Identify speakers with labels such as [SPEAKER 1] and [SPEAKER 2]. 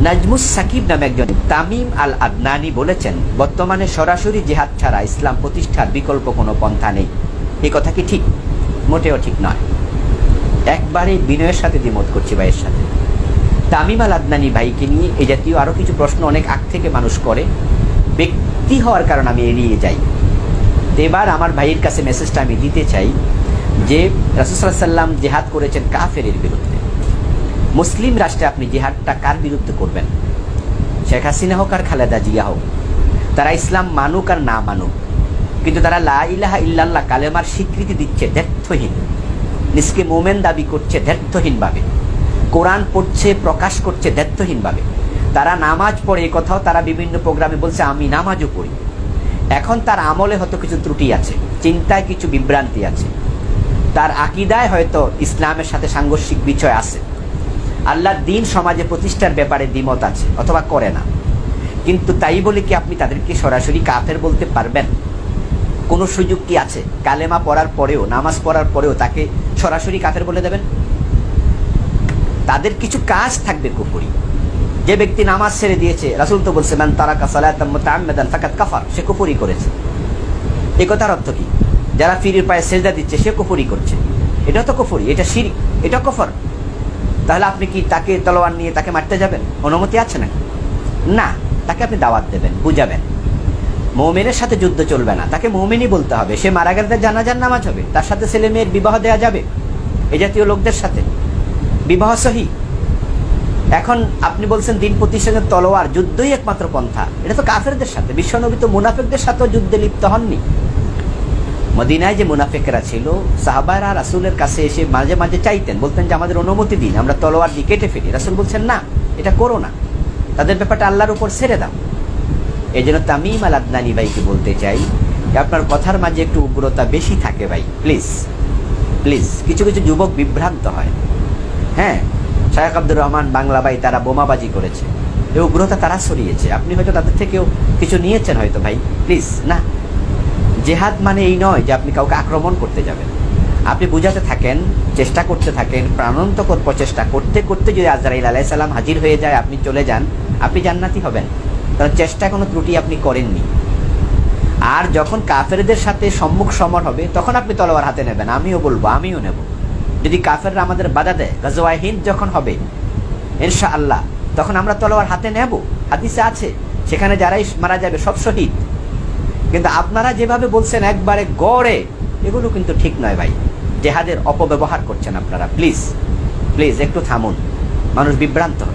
[SPEAKER 1] নাজমুস সাকিব নামে একজন তামিম আল আদনানি বলেছেন, বর্তমানে সরাসরি জিহাদ ছাড়া ইসলাম প্রতিষ্ঠার বিকল্প কোনো পন্থা নেই। এই কথা কি ঠিক? মোটেও ঠিক নয়। একবারে বিনয়ের সাথে দ্বিমত করছি ভাইয়ের সাথে। তামিম আল আদনানি ভাইকে নিয়ে এই জাতীয় আরও কিছু প্রশ্ন অনেক আগ থেকে মানুষ করে, ব্যক্তি হওয়ার কারণে আমি এড়িয়ে যাই। এবার আমার ভাইয়ের কাছে মেসেজটা আমি দিতে চাই যে রাসূল সাল্লাল্লাহু আলাইহি ওয়াসাল্লাম জিহাদ করেছেন কাফেরের বিরুদ্ধে। মুসলিম রাষ্ট্রে আপনি জিহাদটা কার বিরুদ্ধে করবেন? শেখ হাসিনা হোক আর খালেদা জিয়া হোক, তারা ইসলাম মানুক আর না মানুক, কিন্তু তারা লা ইলাহা ইল্লাল্লাহ কালেমার স্বীকৃতি দিচ্ছে দ্ব্যর্থহীন, নিজকে মোমেন দাবি করছে দ্ব্যর্থহীনভাবে, কোরআন পড়ছে প্রকাশ করছে দ্ব্যর্থহীনভাবে। তারা নামাজ পড়ে, এই কথাও তারা বিভিন্ন প্রোগ্রামে বলছে আমি নামাজও পড়ি। এখন তার আমলে হয়তো কিছু ত্রুটি আছে, চিন্তায় কিছু বিভ্রান্তি আছে, তার আকিদায় হয়তো ইসলামের সাথে সাংঘর্ষিক বিষয় আছে, আল্লাহর দ্বীন সমাজে প্রতিষ্ঠার ব্যাপারে দ্বিমত আছে অথবা করে না। কিন্তু তাই বলে কি আপনি তাদেরকে সরাসরি কাফের বলতে পারবেন? কোনো সুযোগ কি আছে? কালেমা পড়ার পরেও, নামাজ পড়ার পরেও তাকে সরাসরি কাফের বলে দেবেন? তাদের কিছু কাজ থাকবে কুফরি। যে ব্যক্তি নামাজ ছেড়ে দিয়েছে, রাসূল তো বলছে মান তারাকা সালাতাম মুতাআম্মিদান ফাকাদ কাফার, সে কুফরি করেছে। এই কথার অর্থ কি? যারা ফিরির পায়ে সেজদা দিচ্ছে সে কুফরি করছে, এটা তো কুফরি, এটা শিরক, এটা কুফর। তাহলে আপনি কি তাকে তলোয়ার নিয়ে তাকে মারতে যাবেন? অনুমতি আছে না? না, তাকে আপনি দাওয়াত দেবেন, বুঝাবেন। মুমিনের সাথে যুদ্ধ চলবে না, তাকে মুমিনই বলতে হবে। সে মারা গেলে তার জানাজার নামাজ হবে, তার সাথে ছেলে মেয়ের বিবাহ দেওয়া যাবে, এই জাতীয় লোকদের সাথে বিবাহ সহি। এখন আপনি বলছেন দিন প্রতিষ্ঠানের তলোয়ার, যুদ্ধই একমাত্র পন্থা। এটা তো কাফেরদের সাথে। বিশ্বনবী তো মুনাফিকদের সাথেও যুদ্ধে লিপ্ত হননি। মদিনায় যে মুনাফিকরা ছিল, সাহাবারা রাসূলের কাছে এসে মাঝে মাঝে চাইতেন, বলতেন যে আমাদের অনুমতি দিন, আমরা তলোয়ার দিয়ে কেটে ফেলি। রাসূল বলছেন না, এটা করো না, তাদের ব্যাপারটা আল্লাহর উপর ছেড়ে দাও। এই জন্য তামিম আল আদনানি ভাইকে বলতে চাই যে আপনার কথার মাঝে একটু উগ্রতা বেশি থাকে ভাই, প্লিজ প্লিজ। কিছু কিছু যুবক বিভ্রান্ত হয়। হ্যাঁ, শায়েখ আব্দুর রহমান বাংলা ভাই, তারা বোমাবাজি করেছে, এই উগ্রতা তারা সরিয়েছে। আপনি হয়তো তাদের থেকেও কিছু নিয়েছেন হয়তো ভাই, প্লিজ না। জেহাদ মানে এই নয় যে আপনি কাউকে আক্রমণ করতে যাবেন। আপনি বুঝাতে থাকেন, চেষ্টা করতে থাকেন, প্রাণান্তকর প্রচেষ্টা করতে করতে যদি আজরাইল আলাইহিস সালাম হাজির হয়ে যায়, আপনি চলে যান, আপনি জান্নাতি হবেন। কারণ চেষ্টা কোনো ত্রুটি আপনি করেননি। আর যখন কাফেরদের সাথে সম্মুখ সমর হবে, তখন আপনি তলোয়ার হাতে নেবেন। আমিও বলবো, আমিও নেব। যদি কাফেররা আমাদের বাধা দেয়, গাজওয়ায়ে হিন্দ যখন হবে ইনশাআল্লাহ, তখন আমরা তলোয়ার হাতে নেব। হাদিসে আছে সেখানে যারাই মারা যাবে সব শহীদ। কিন্তু আপনারা যেভাবে বলছেন একবারে গড়ে, এগুলো কিন্তু ঠিক নয় ভাই। জেহাদের অপব্যবহার করছেন আপনারা। প্লিজ প্লিজ একটু থামুন, মানুষ বিভ্রান্ত হয়।